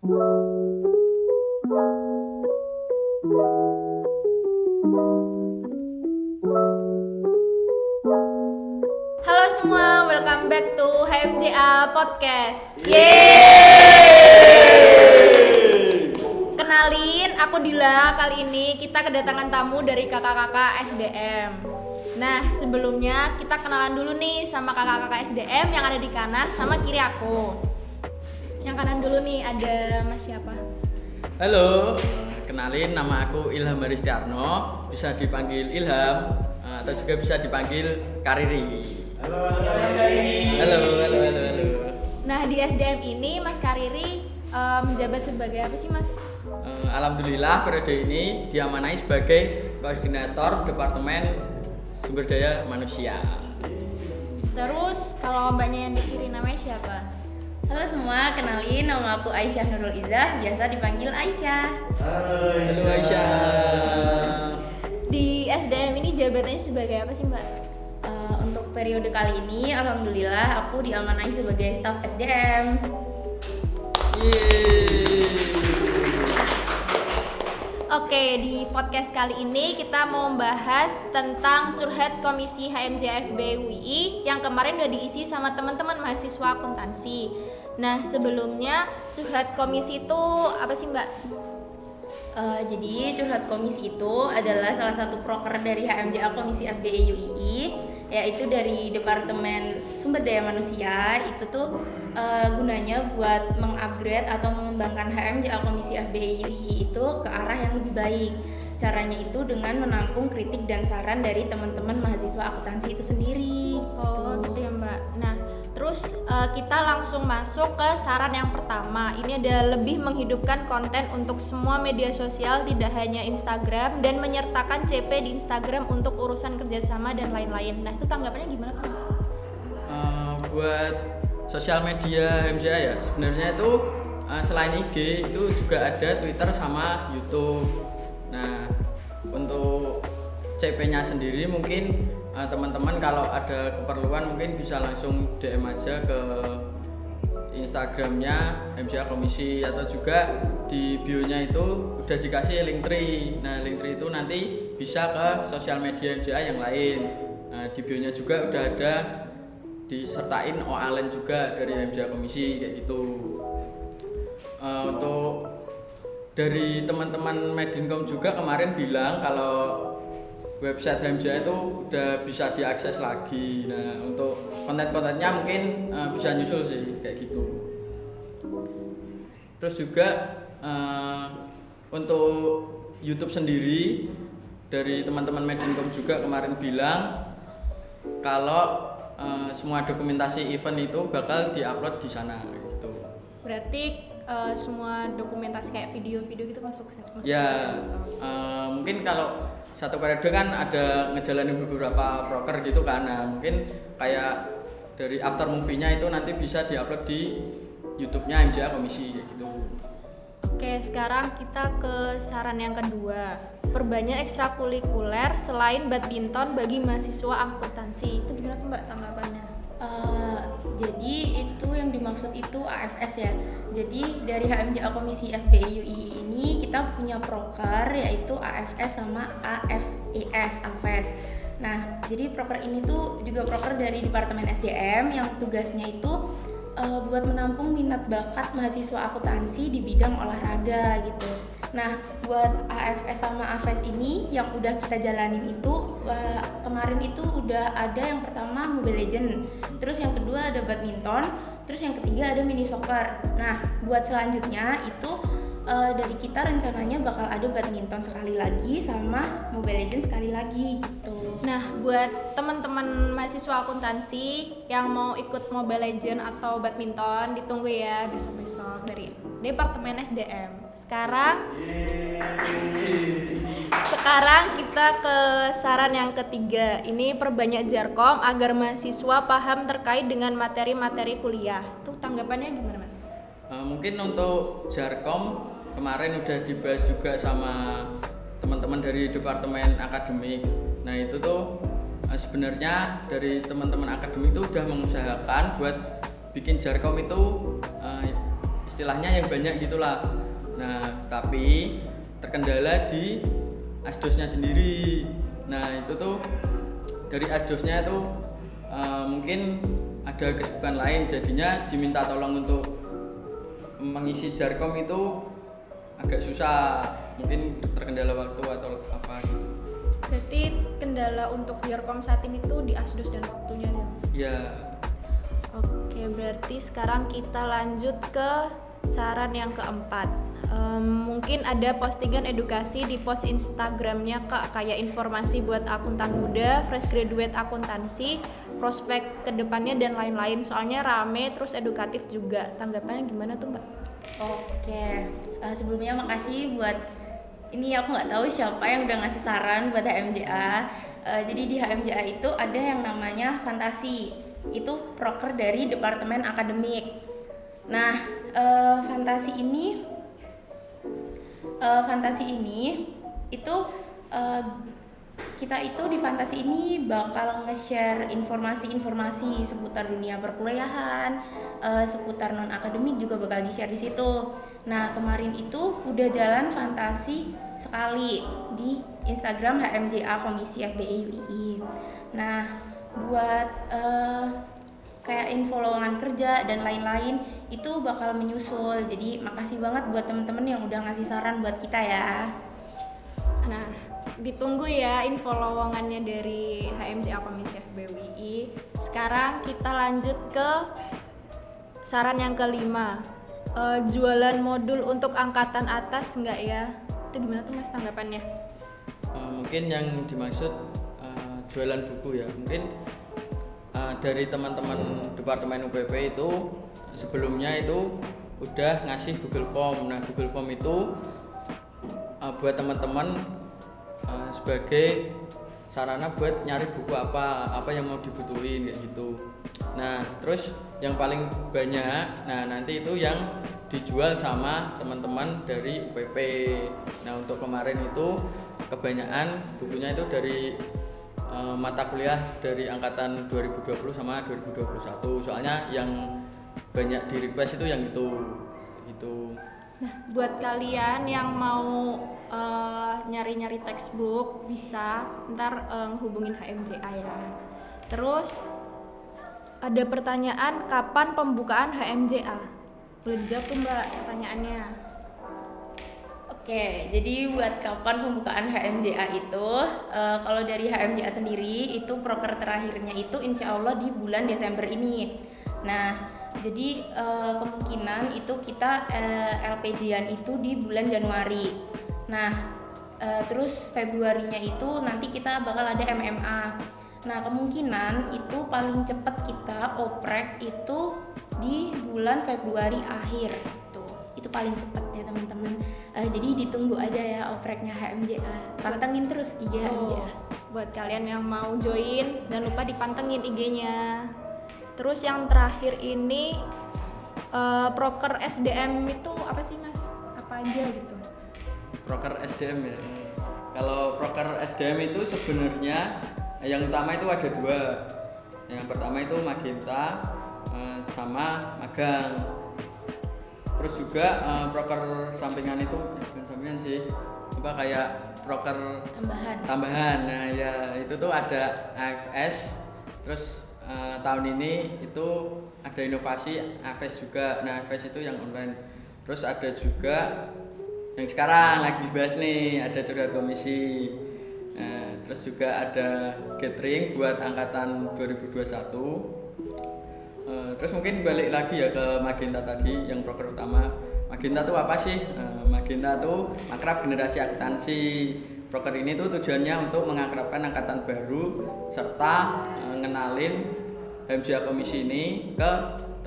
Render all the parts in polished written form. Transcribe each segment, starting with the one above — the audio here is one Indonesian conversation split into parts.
Halo semua, welcome back to HMJA Podcast. Kenalin, aku Dila. Kali ini kita kedatangan tamu dari kakak-kakak SDM. Nah, sebelumnya kita kenalan dulu nih sama kakak-kakak SDM yang ada di kanan sama kiri aku. Yang kanan dulu nih ada Mas siapa? Halo, kenalin nama aku Ilham Haristiarno, bisa dipanggil Ilham atau juga bisa dipanggil Kariri. Halo. Nah, di SDM ini Mas Kariri menjabat sebagai apa sih, Mas? Alhamdulillah periode ini diamanai sebagai koordinator Departemen Sumber Daya Manusia. Terus kalau mbaknya yang di kiri namanya siapa? Halo semua, kenalin nama aku Aisyah Nurul Izzah, biasa dipanggil Aisyah. Halo Aisyah. Di SDM ini jabatannya sebagai apa sih, Mbak? Untuk periode kali ini, alhamdulillah aku diamanai sebagai staf SDM. Oke, di podcast kali ini kita mau membahas tentang curhat Komisi HMJFB UI yang kemarin udah diisi sama teman-teman mahasiswa akuntansi. Nah, sebelumnya curhat komisi itu apa sih, Mbak? Jadi curhat komisi itu adalah salah satu proker dari HMJA Komisi FBI UII, yaitu dari Departemen Sumber Daya Manusia. Itu tuh gunanya buat mengupgrade atau mengembangkan HMJA Komisi FBI UII itu ke arah yang lebih baik. Caranya itu dengan menampung kritik dan saran dari teman-teman mahasiswa akuntansi itu sendiri. Oh, gitu ya, Mbak. Nah, terus kita langsung masuk ke saran yang pertama. Ini ada lebih menghidupkan konten untuk semua media sosial, tidak hanya Instagram, dan menyertakan CP di Instagram untuk urusan kerjasama dan lain-lain. Nah, itu tanggapannya gimana tuh, Mas? Buat sosial media HMJA ya, sebenarnya itu selain IG itu juga ada Twitter sama YouTube. Nah, untuk CP-nya sendiri mungkin teman-teman kalau ada keperluan mungkin bisa langsung DM aja ke Instagramnya HMJA Komisi, atau juga di bio-nya itu udah dikasih Linktree. Nah, Linktree itu nanti bisa ke sosial media HMJA yang lain. Nah, di bio-nya juga udah ada disertain OA-len juga dari HMJA Komisi kayak gitu. Untuk dari teman-teman Medinkom juga kemarin bilang kalau website HMJA itu udah bisa diakses lagi. Nah, untuk konten-kontennya mungkin bisa nyusul sih kayak gitu. Terus juga untuk YouTube sendiri dari teman-teman Medinkom juga kemarin bilang kalau semua dokumentasi event itu bakal diupload di sana gitu. Berarti semua dokumentasi kayak video-video gitu masuk ya, mungkin kalau satu periode kan ada ngejalanin beberapa proker gitu kan. Nah, mungkin kayak dari after movie-nya itu nanti bisa diupload di YouTube-nya HMJA Komisi kayak gitu. Oke, sekarang kita ke saran yang kedua. Perbanyak ekstrakurikuler selain badminton bagi mahasiswa akuntansi. Itu gimana tuh, Mbak, tanggapannya? Jadi itu yang dimaksud itu AFS ya. Jadi dari HMJA Komisi FBI UII ini kita punya proker yaitu AFS sama AFES. Nah, jadi proker ini tuh juga proker dari Departemen SDM yang tugasnya itu buat menampung minat bakat mahasiswa akuntansi di bidang olahraga gitu. Nah, buat AFS sama AFES ini yang udah kita jalanin itu kemarin itu udah ada yang pertama Mobile Legends, terus yang kedua ada badminton, terus yang ketiga ada mini soccer. Nah, buat selanjutnya itu dari kita rencananya bakal ada badminton sekali lagi sama Mobile Legends sekali lagi gitu. Nah, buat teman-teman mahasiswa akuntansi yang mau ikut Mobile Legends atau badminton, ditunggu ya besok-besok dari Departemen SDM. Sekarang kita ke saran yang ketiga. Ini perbanyak Jarkom agar mahasiswa paham terkait dengan materi-materi kuliah. Tuh tanggapannya gimana, Mas? Mungkin untuk Jarkom kemarin udah dibahas juga sama teman-teman dari Departemen Akademik. Nah, itu tuh sebenarnya dari teman-teman akademik itu udah mengusahakan buat bikin Jarkom itu istilahnya yang banyak gitulah. Nah tapi terkendala di asdosnya sendiri. Nah itu tuh dari asdosnya itu mungkin ada kesibukan lain, jadinya diminta tolong untuk mengisi Jarkom itu agak susah, mungkin terkendala waktu atau apa gitu. Berarti kendala untuk Jarkom saat ini tuh di asdos dan waktunya ya Mas? Iya. Oke, berarti sekarang kita lanjut ke saran yang keempat. Mungkin ada postingan edukasi di post Instagramnya Kak, kayak informasi buat akuntan muda, fresh graduate akuntansi, prospek kedepannya dan lain-lain. Soalnya rame terus edukatif juga. Tanggapannya gimana tuh Mbak? Oke, sebelumnya makasih buat ini, aku nggak tahu siapa yang udah ngasih saran buat HMJA. Jadi di HMJA itu ada yang namanya Fantasi, itu proker dari Departemen Akademik. Nah, Fantasi ini itu kita itu di Fantasi ini bakal nge-share informasi-informasi seputar dunia perkuliahan, seputar non akademik juga bakal di-share di situ. Nah, kemarin itu udah jalan Fantasi sekali di Instagram HMJA Komisi FBI UII. Nah, buat kayak info lowongan kerja dan lain-lain itu bakal menyusul. Jadi makasih banget buat temen-temen yang udah ngasih saran buat kita ya. Nah, ditunggu ya info lowongannya dari HMJA Komisi FBI UII. Sekarang kita lanjut ke saran yang kelima. Jualan modul untuk angkatan atas enggak ya? Itu gimana tuh Mas tanggapannya? Mungkin yang dimaksud jualan buku ya, mungkin dari teman-teman Departemen UPP itu sebelumnya itu udah ngasih Google Form. Nah Google Form itu buat teman-teman sebagai sarana buat nyari buku apa yang mau dibutuhin kayak gitu. Nah terus yang paling banyak, nah nanti itu yang dijual sama teman-teman dari UPP. Nah untuk kemarin itu kebanyakan bukunya itu dari mata kuliah dari angkatan 2020 sama 2021. Soalnya yang banyak di request itu yang itu gitu. Nah, buat kalian yang mau nyari-nyari textbook bisa ntar ngehubungin HMJA ya. Terus ada pertanyaan, kapan pembukaan HMJA? Boleh dijawab tuh Mbak pertanyaannya. Oke, jadi buat kapan pembukaan HMJA itu, kalau dari HMJA sendiri itu proker terakhirnya itu insya Allah di bulan Desember ini. Nah, jadi kemungkinan itu kita LPJ-an itu di bulan Januari. Nah, terus Februarinya itu nanti kita bakal ada MMA. Nah, kemungkinan itu paling cepat kita oprek itu di bulan Februari akhir. Itu paling cepat ya teman-teman. Jadi ditunggu aja ya opreknya HMJA. Pantengin terus IG HMJA. Buat kalian yang mau join, jangan lupa dipantengin IG-nya. Terus yang terakhir ini proker SDM itu apa sih Mas? Apa aja gitu? Proker SDM ya. Kalau proker SDM itu sebenarnya yang utama itu ada dua. Yang pertama itu Magenta sama magang. Terus juga proker sampingan itu bukan sampingan sih, apa kayak proker tambahan. Nah ya itu tuh ada AFS. Terus tahun ini itu ada inovasi AFS juga. Nah AFS itu yang online. Terus ada juga yang sekarang lagi dibahas nih, ada curhat komisi. Nah, terus juga ada gathering buat angkatan 2021. Terus mungkin balik lagi ya ke Magenta tadi yang proker utama. Magenta tuh apa sih? Magenta tuh Makrab Generasi Akuntansi. Proker ini tuh tujuannya untuk mengakrabkan angkatan baru serta ngenalin HMJA Komisi ini ke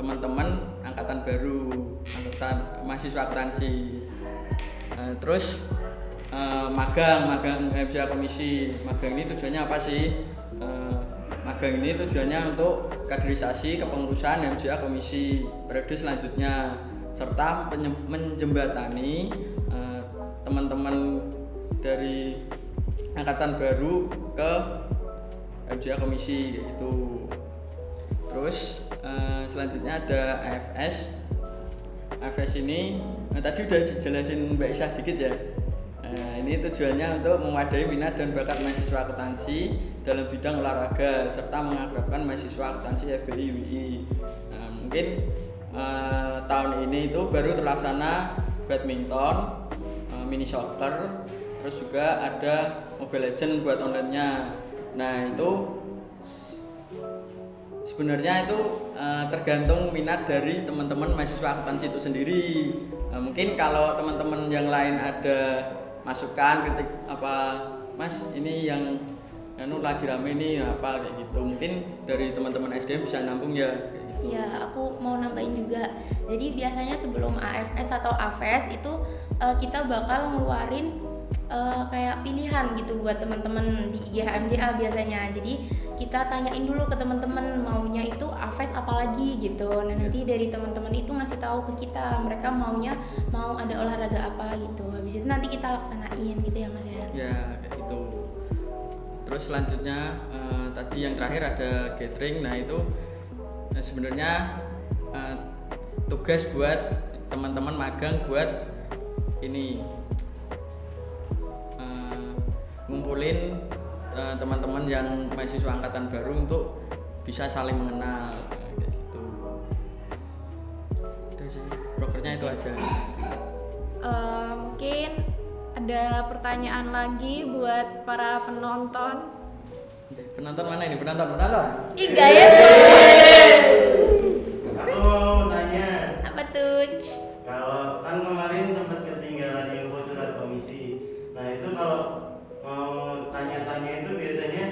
teman-teman angkatan baru, angkatan mahasiswa akuntansi. Terus magang HMJA Komisi. Magang ini tujuannya apa sih? Magang ini tujuannya untuk kaderisasi kepengurusan HMJA Komisi periode selanjutnya serta menjembatani teman-teman dari angkatan baru ke HMJA Komisi gitu. Terus selanjutnya ada AFS. AFS ini tadi udah dijelasin Mbak Isah dikit ya. Ini tujuannya untuk mewadai minat dan bakat mahasiswa akuntansi dalam bidang olahraga serta mengakrabkan mahasiswa akuntansi FBI UI. Mungkin tahun ini itu baru terlaksana badminton, mini soccer, terus juga ada Mobile Legends buat online-nya. Nah itu sebenarnya itu tergantung minat dari teman-teman mahasiswa akuntansi itu sendiri. Mungkin kalau teman-teman yang lain ada masukan ketik apa Mas ini yang lagi rame nih apa kayak gitu, mungkin dari teman-teman SDM bisa nampung ya. Ya, aku mau nambahin juga. Jadi biasanya sebelum AFS atau AFES itu kita bakal ngeluarin kayak pilihan gitu buat teman-teman di IG HMJA biasanya. Jadi kita tanyain dulu ke teman-teman maunya itu AFES apalagi gitu. Nah nanti dari teman-teman itu ngasih tahu ke kita mereka maunya mau ada olahraga apa gitu. Habis itu nanti kita laksanain gitu ya Mas ya. Ya kayak gitu. Terus selanjutnya tadi yang terakhir ada gathering. Nah itu sebenarnya tugas buat teman-teman magang buat ini ngumpulin teman-teman yang mahasiswa angkatan baru untuk bisa saling mengenal kayak gitu. Udah sih, prokernya itu aja. Mungkin ada pertanyaan lagi buat para penonton. Penonton mana ini? Penonton. Iga ya. Aku mau tanya, Apa tuh? kalau kan kemarin sempat ketinggalan info surat komisi. Nah itu kalau mau tanya-tanya itu biasanya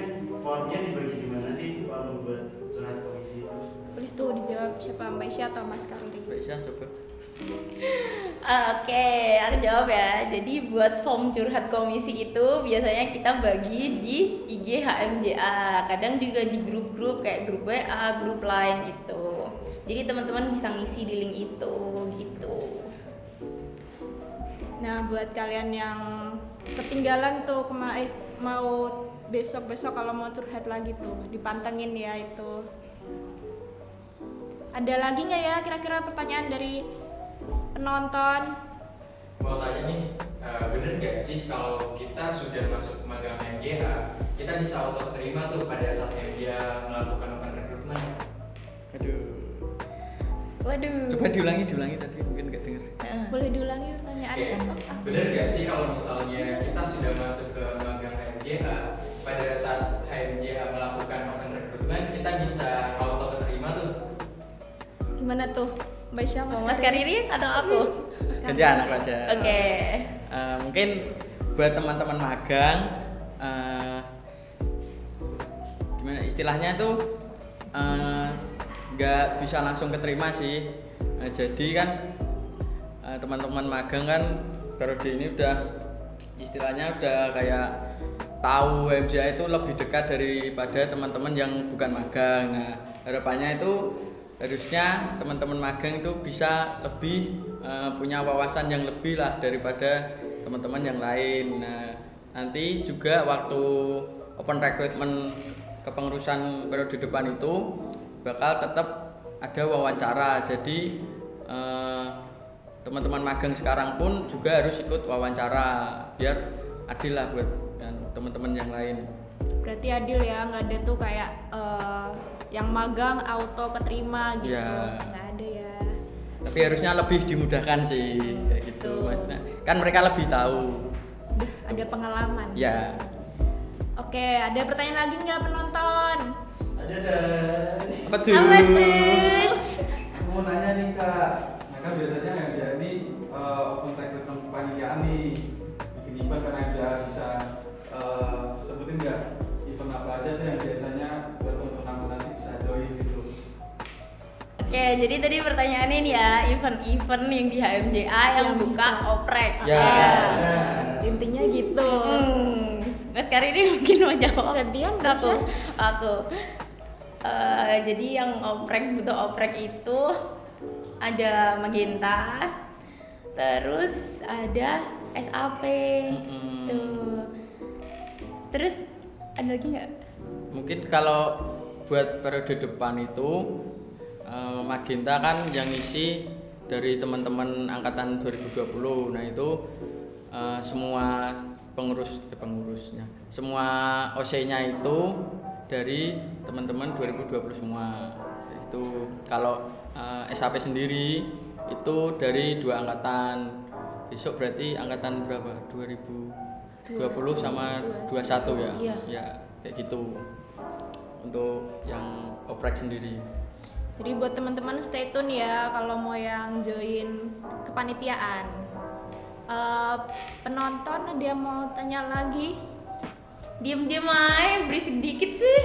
formnya dibagi di mana sih form buat surat komisi itu? Boleh tuh dijawab siapa, Mbak Isya atau Mas Kariri? Mbak Isya coba. Oke, aku jawab ya. Jadi buat form curhat komisi itu biasanya kita bagi di IG HMJA. Kadang juga di grup-grup kayak grup WA, grup lain gitu. Jadi teman-teman bisa ngisi di link itu gitu. Nah, buat kalian yang ketinggalan tuh mau besok-besok kalau mau curhat lagi tuh dipantengin ya itu. Ada lagi nggak ya kira-kira pertanyaan dari penonton? Mau tanya nih, bener nggak sih kalau kita sudah masuk magang MJA, kita bisa auto terima tuh pada saat MJA melakukan open recruitment? Aduh. Waduh. Coba diulangi tadi mungkin nggak dengar. Boleh diulangi pertanyaannya? Bener nggak sih kalau misalnya kita sudah masuk ke magang HMJA, pada saat HMJA melakukan open recruitment, kita bisa auto keterima tuh? Gimana tuh? Mbak Isya, Mas Kariri atau aku? Ganti anak aja. Oke. Mungkin buat teman-teman magang gimana istilahnya tuh nggak bisa langsung keterima sih. Jadi kan teman-teman magang kan periode ini udah istilahnya udah kayak tahu MJA itu lebih dekat daripada teman-teman yang bukan magang. Nah harapannya itu harusnya teman-teman magang itu bisa lebih punya wawasan yang lebih lah daripada teman-teman yang lain. Nah nanti juga waktu open recruitment kepengurusan periode depan itu bakal tetap ada wawancara. Jadi teman-teman magang sekarang pun juga harus ikut wawancara biar adil lah buat teman-teman yang lain. Berarti adil ya, nggak ada tuh kayak yang magang auto keterima gitu, Ya. nggak ada ya. Tapi harusnya lebih dimudahkan sih kayak gitu maksudnya. Kan mereka lebih tahu. Udah ada pengalaman. Ya. Oke, ada pertanyaan lagi nggak penonton? Ada. Apa tuh? Apa tuh? Aku mau nanya nih Kak, nah kan biasanya MJA ini open recruitment kepanitiaan nih, bikin event kan MJA bisa sebutin nggak event apa aja tuh yang biasanya buat teman-teman akuntansi bisa join gitu. Oke, jadi tadi pertanyaannya nih ya, event-event yang di HMJA yang Yang buka bisa. oprek. Ya. Intinya gitu. Mas Kariri mungkin mau jawab. Gantian, Aku. Jadi yang butuh oprek itu ada Magenta, terus ada SAP, tuh. Terus ada lagi nggak? Mungkin kalau buat periode depan itu Magenta kan yang isi dari teman-teman angkatan 2020. Nah itu semua pengurusnya, semua OC-nya itu dari teman-teman 2020 semua. Itu kalau SAP sendiri itu dari 2 angkatan. Besok berarti angkatan berapa? 2020 sama 21 ya? Iya. Ya kayak gitu. Untuk yang oprek sendiri. Jadi buat teman-teman stay tune ya kalau mau yang join kepanitiaan. Penonton ada yang mau tanya lagi? Diem-diem aja, berisik dikit sih.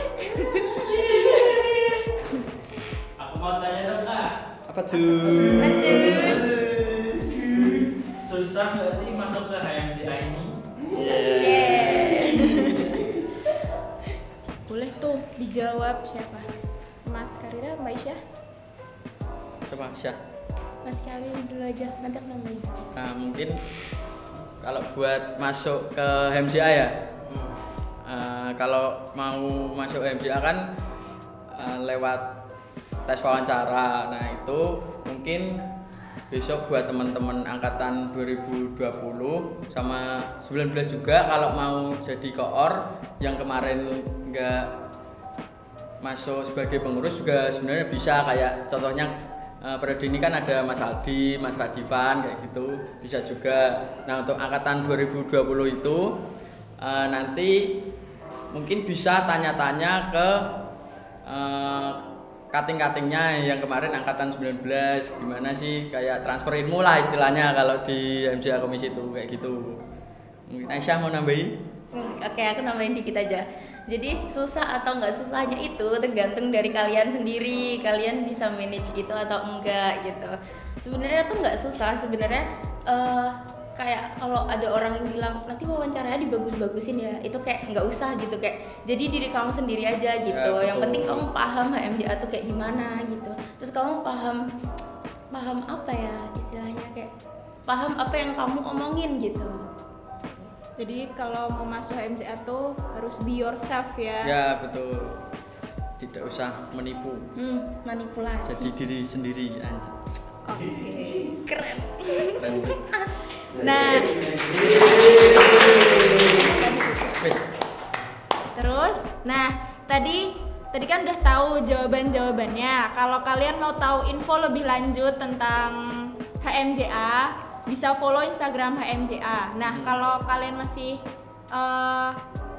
Aku mau tanya dong Kak. Apa tuh? Susah nggak sih masuk ke HMJA ini? Boleh tuh dijawab siapa? Mas Karira, Mbak Isya? Coba Syah. Mas Kawin dulu aja, nanti aku nambahin. Nah, mungkin kalau buat masuk ke HMJA ya, kalau mau masuk HMJA kan lewat tes wawancara. Nah itu mungkin besok buat teman-teman angkatan 2020 sama 19 juga kalau mau jadi koor yang kemarin nggak masuk sebagai pengurus juga sebenarnya bisa, kayak contohnya periode ini kan ada Mas Aldi, Mas Radivan kayak gitu, bisa juga. Nah untuk angkatan 2020 itu nanti mungkin bisa tanya-tanya ke kating-katingnya yang kemarin angkatan 19 gimana sih, kayak transfer ilmu lah istilahnya kalau di MJA komisi itu kayak gitu. Mungkin Aisyah mau nambahin? Oke, aku nambahin dikit aja. Jadi susah atau nggak susahnya itu tergantung dari kalian sendiri. Kalian bisa manage itu atau enggak gitu. Sebenarnya tuh nggak susah. Sebenarnya kayak kalau ada orang yang bilang nanti wawancaranya dibagus-bagusin ya, itu kayak nggak usah gitu, kayak jadi diri kamu sendiri aja gitu. Ya, yang penting kamu paham HMJA tuh kayak gimana gitu. Terus kamu paham apa ya istilahnya, kayak paham apa yang kamu omongin gitu. Jadi kalau mau masuk HMJA tuh harus be yourself ya. Ya betul, tidak usah menipu, Manipulasi. jadi diri sendiri anjir. Oke. Keren. Keren. Nah, terus, tadi kan udah tahu jawabannya. Kalau kalian mau tahu info lebih lanjut tentang HMJA, bisa follow Instagram HMJA. Nah, kalau kalian masih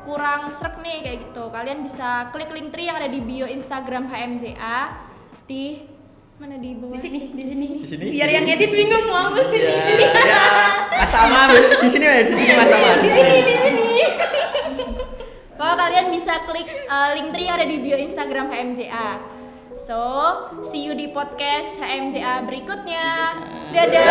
kurang srek nih kayak gitu, kalian bisa klik link tree yang ada di bio Instagram HMJA di mana, di bawah Di sini. Di sini? Biar yang edit bingung mau apa sih? Ya, Mas Tama di sini ya, di sini Mas Tama. Di sini. Bahwa kalian bisa klik link tree yang ada di bio Instagram HMJA. So, see you di podcast HMJA berikutnya. Dadah.